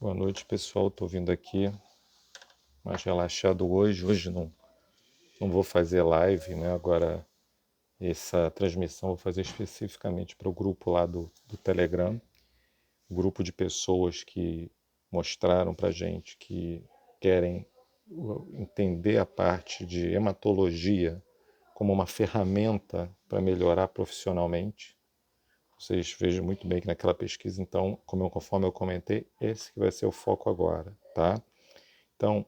Boa noite, pessoal. Estou vindo aqui mais relaxado hoje. Hoje não vou fazer live, né? Agora, essa transmissão eu vou fazer especificamente para o grupo lá do Telegram. Grupo de pessoas que mostraram para gente que querem entender a parte de hematologia como uma ferramenta para melhorar profissionalmente. Vocês vejam muito bem que naquela pesquisa, então, conforme eu comentei, esse que vai ser o foco agora, tá? Então,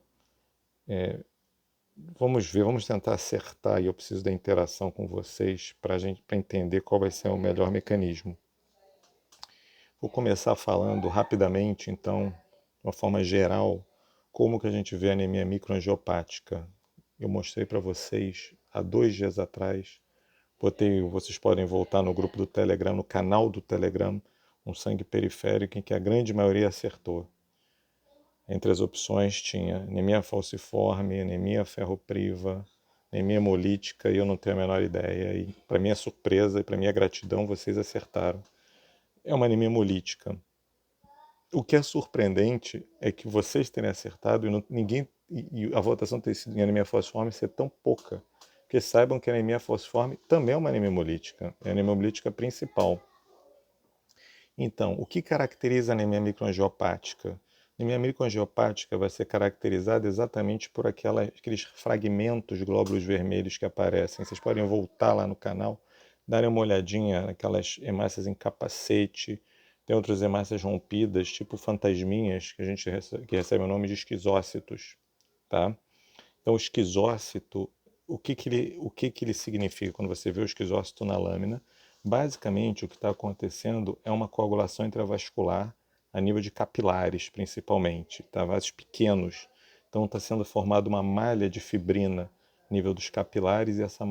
vamos ver, vamos tentar acertar e eu preciso da interação com vocês para entender qual vai ser o melhor mecanismo. Vou começar falando rapidamente, então, de uma forma geral, como que a gente vê a anemia microangiopática. Eu mostrei para vocês há 2 dias atrás, vocês podem voltar no grupo do Telegram, no canal do Telegram, um sangue periférico em que a grande maioria acertou. Entre as opções tinha anemia falciforme, anemia ferropriva, anemia hemolítica e eu não tenho a menor ideia. E para minha surpresa e para minha gratidão, vocês acertaram. É uma anemia hemolítica. O que é surpreendente é que vocês terem acertado e a votação ter sido em anemia falciforme ser tão pouca. Porque saibam que a anemia falciforme também é uma anemia hemolítica. É a anemia hemolítica principal. Então, o que caracteriza a anemia microangiopática? A anemia microangiopática vai ser caracterizada exatamente por aqueles fragmentos de glóbulos vermelhos que aparecem. Vocês podem voltar lá no canal, darem uma olhadinha naquelas hemácias em capacete, tem outras hemácias rompidas, tipo fantasminhas, que recebem o nome de esquizócitos, tá? Então, o esquizócito, o que ele significa quando você vê o esquizócito na lâmina? Basicamente, o que está acontecendo é uma coagulação intravascular a nível de capilares, principalmente, tá? Vasos pequenos. Então, está sendo formada uma malha de fibrina a nível dos capilares e essa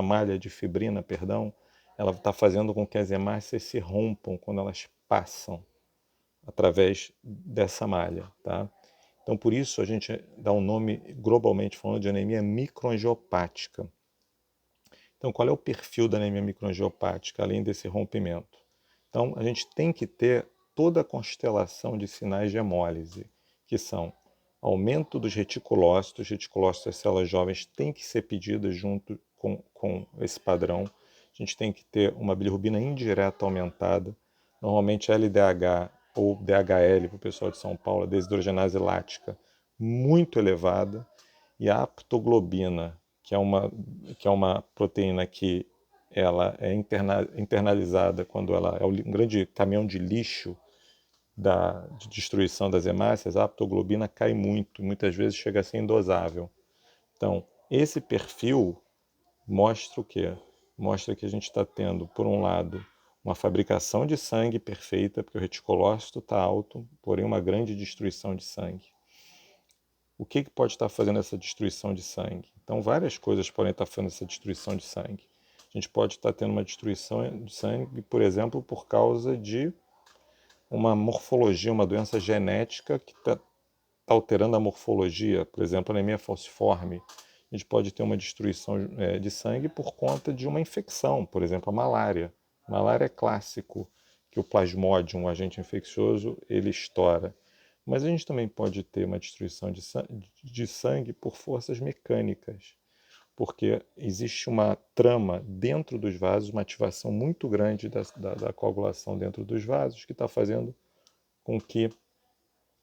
malha de fibrina, perdão, ela está fazendo com que as hemácias se rompam quando elas passam através dessa malha, tá? Então, por isso, a gente dá um nome, globalmente falando, de anemia microangiopática. Então, qual é o perfil da anemia microangiopática, além desse rompimento? Então, a gente tem que ter toda a constelação de sinais de hemólise, que são aumento dos reticulócitos das células jovens têm que ser pedidas junto com esse padrão. A gente tem que ter uma bilirrubina indireta aumentada, normalmente LDH ou DHL, para o pessoal de São Paulo, a desidrogenase lática, muito elevada, e a aptoglobina, que é uma proteína que ela é internalizada quando ela é um grande caminhão de lixo de destruição das hemácias, a aptoglobina cai muito, muitas vezes chega a ser indosável. Então, esse perfil mostra o quê? Mostra que a gente está tendo, por um lado, uma fabricação de sangue perfeita, porque o reticulócito está alto, porém uma grande destruição de sangue. O que pode estar fazendo essa destruição de sangue? Então, várias coisas podem estar fazendo essa destruição de sangue. A gente pode estar tendo uma destruição de sangue, por exemplo, por causa de uma morfologia, uma doença genética que está alterando a morfologia, por exemplo, anemia falciforme. A gente pode ter uma destruição de sangue por conta de uma infecção, por exemplo, a malária. Malária é clássico, que o plasmódio, um agente infeccioso, ele estoura. Mas a gente também pode ter uma destruição de sangue por forças mecânicas, porque existe uma trama dentro dos vasos, uma ativação muito grande da coagulação dentro dos vasos, que está fazendo com que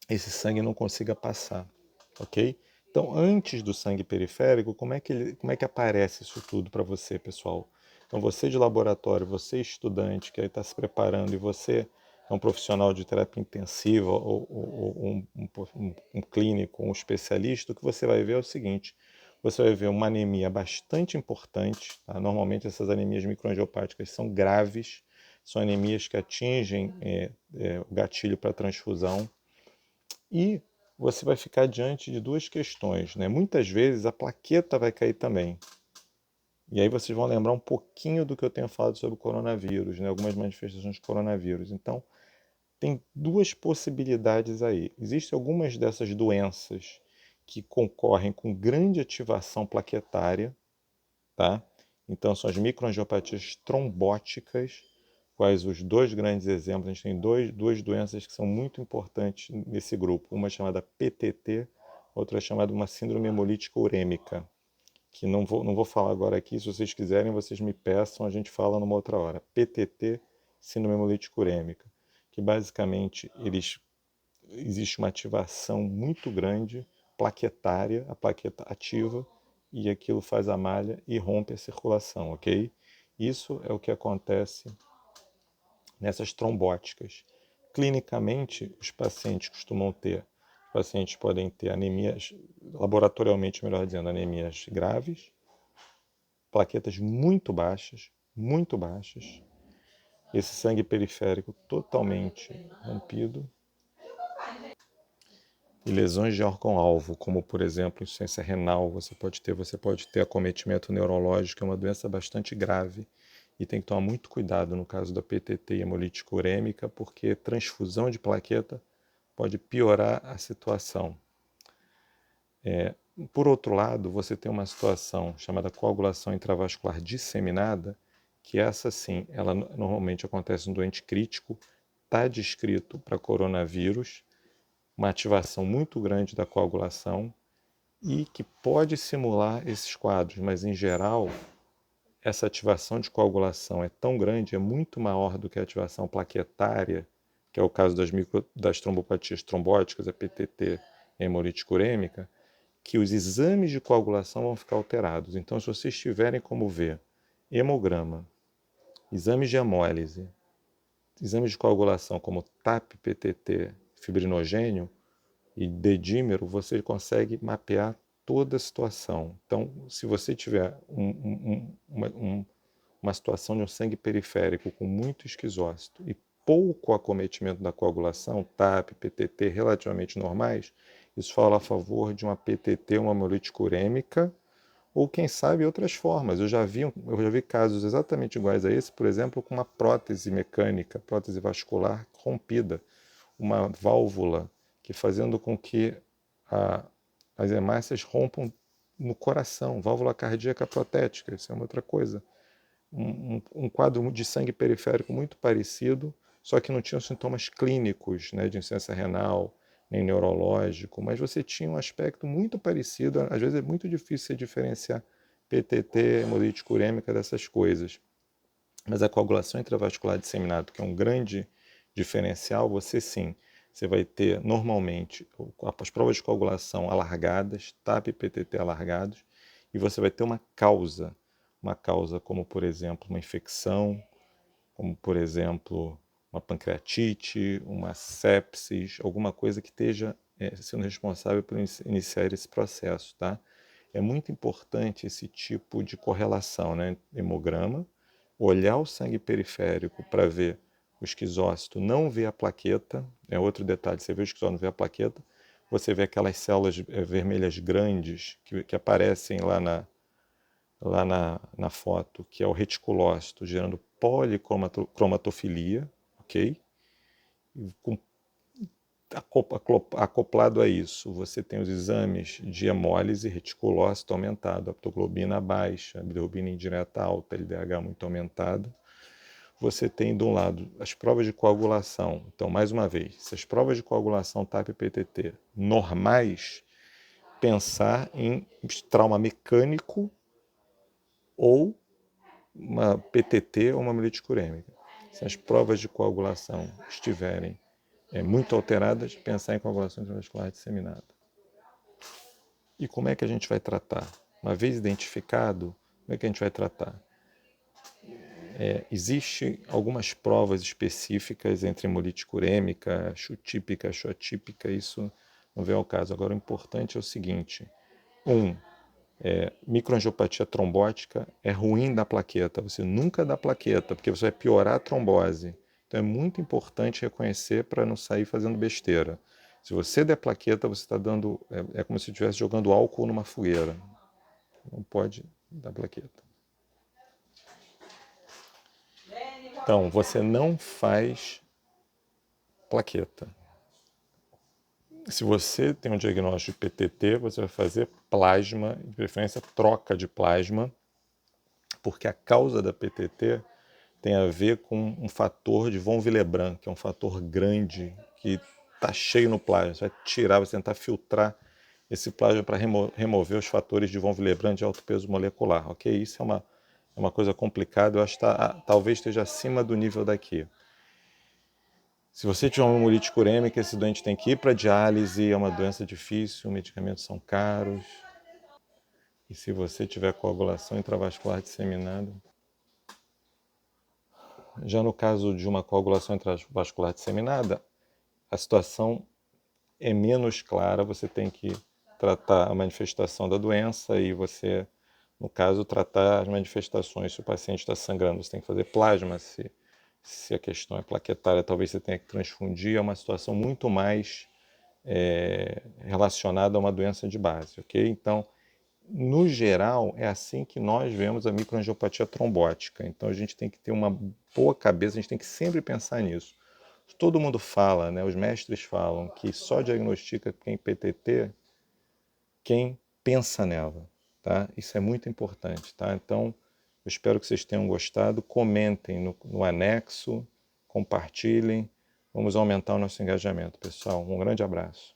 esse sangue não consiga passar, ok? Então, antes do sangue periférico, como é que aparece isso tudo para você, pessoal? Então, você de laboratório, você estudante que está se preparando e você é um profissional de terapia intensiva ou um clínico, um especialista, o que você vai ver é o seguinte: você vai ver uma anemia bastante importante, tá? Normalmente essas anemias microangiopáticas são graves, são anemias que atingem o gatilho para transfusão, e você vai ficar diante de duas questões, né? Muitas vezes a plaqueta vai cair também. E aí vocês vão lembrar um pouquinho do que eu tenho falado sobre o coronavírus, né? Algumas manifestações do coronavírus. Então, tem duas possibilidades aí. Existem algumas dessas doenças que concorrem com grande ativação plaquetária, tá? Então, são as microangiopatias trombóticas. quais os dois grandes exemplos. A gente tem duas doenças que são muito importantes nesse grupo. Uma é chamada PTT, outra é chamada uma síndrome hemolítica urêmica, que não vou falar agora aqui. Se vocês quiserem, vocês me peçam, a gente fala numa outra hora. PTT, síndrome hemolítica urêmica, que basicamente existe uma ativação muito grande plaquetária, a plaqueta ativa, e aquilo faz a malha e rompe a circulação, ok? Isso é o que acontece nessas trombóticas. Clinicamente, os pacientes podem ter anemias, laboratorialmente, melhor dizendo, anemias graves, plaquetas muito baixas, esse sangue periférico totalmente rompido, e lesões de órgão-alvo, como por exemplo insuficiência renal, você pode ter acometimento neurológico, é uma doença bastante grave e tem que tomar muito cuidado no caso da PTT e hemolítica urêmica, porque transfusão de plaqueta pode piorar a situação. Por outro lado, você tem uma situação chamada coagulação intravascular disseminada, que essa sim, ela normalmente acontece no doente crítico, está descrito para coronavírus, uma ativação muito grande da coagulação e que pode simular esses quadros, mas em geral essa ativação de coagulação é tão grande, é muito maior do que a ativação plaquetária, que é o caso das trombopatias trombóticas, a PTT e a hemolítica urêmica, que os exames de coagulação vão ficar alterados. Então, se vocês tiverem como ver hemograma, exames de hemólise, exames de coagulação como TAP, PTT, fibrinogênio e dedímero, você consegue mapear toda a situação. Então, se você tiver uma situação de um sangue periférico com muito esquizócito e pouco acometimento da coagulação, TAP, PTT relativamente normais, isso fala a favor de uma PTT, uma hemolítica urêmica, ou quem sabe outras formas. Eu já vi casos exatamente iguais a esse, por exemplo, com uma prótese mecânica, prótese vascular rompida, uma válvula que fazendo com que as hemácias rompam no coração, válvula cardíaca protética, isso é uma outra coisa. Um quadro de sangue periférico muito parecido, só que não tinha sintomas clínicos, né, de insuficiência renal, nem neurológico, mas você tinha um aspecto muito parecido. Às vezes é muito difícil você diferenciar PTT, hemolítica urêmica dessas coisas. Mas a coagulação intravascular disseminada, que é um grande diferencial, você vai ter normalmente as provas de coagulação alargadas, TAP e PTT alargados, e você vai ter uma causa como, por exemplo, uma infecção, como, por exemplo, uma pancreatite, uma sepsis, alguma coisa que esteja sendo responsável por iniciar esse processo, tá? É muito importante esse tipo de correlação, né? Hemograma, olhar o sangue periférico para ver o esquizócito, não ver a plaqueta, é outro detalhe, você vê o esquizócito, não vê a plaqueta, você vê aquelas células vermelhas grandes que aparecem lá na foto, que é o reticulócito, gerando policromatofilia, ok? E acoplado a isso, você tem os exames de hemólise, reticulócito aumentado, aptoglobina baixa, bilirrubina indireta alta, LDH muito aumentado. Você tem, de um lado, as provas de coagulação. Então, mais uma vez, se as provas de coagulação TAP e PTT normais, pensar em trauma mecânico ou uma PTT ou uma hemolítica urêmica. Se as provas de coagulação estiverem muito alteradas, pensar em coagulação intravascular disseminada. E como é que a gente vai tratar? Uma vez identificado, como é que a gente vai tratar? Existem algumas provas específicas entre hemolítica urêmica, típica, atípica, isso não vem ao caso. Agora, o importante é o seguinte: microangiopatia trombótica é ruim da plaqueta, você nunca dá plaqueta, porque você vai piorar a trombose. Então é muito importante reconhecer para não sair fazendo besteira. Se você der plaqueta, você está dando. É como se estivesse jogando álcool numa fogueira. Não pode dar plaqueta. Então, você não faz plaqueta. Se você tem um diagnóstico de PTT, você vai fazer plasma, de preferência troca de plasma, porque a causa da PTT tem a ver com um fator de von Willebrand, que é um fator grande, que está cheio no plasma. Você vai tirar, vai tentar filtrar esse plasma para remover os fatores de von Willebrand de alto peso molecular, ok? Isso é uma coisa complicada, eu acho que talvez esteja acima do nível daqui. Se você tiver uma hemolítica urêmica, esse doente tem que ir para diálise, é uma doença difícil, medicamentos são caros. E se você tiver coagulação intravascular disseminada, já no caso de uma coagulação intravascular disseminada, a situação é menos clara, você tem que tratar a manifestação da doença e você, no caso, tratar as manifestações. Se o paciente está sangrando, você tem que fazer plasma. Se a questão é plaquetária, talvez você tenha que transfundir. É uma situação muito mais relacionada a uma doença de base, ok? Então, no geral, é assim que nós vemos a microangiopatia trombótica. Então, a gente tem que ter uma boa cabeça, a gente tem que sempre pensar nisso. Todo mundo fala, né, os mestres falam que só diagnostica quem PTT quem pensa nela, tá? Isso é muito importante, tá? Então, eu espero que vocês tenham gostado. Comentem no anexo, compartilhem. Vamos aumentar o nosso engajamento, pessoal. Um grande abraço.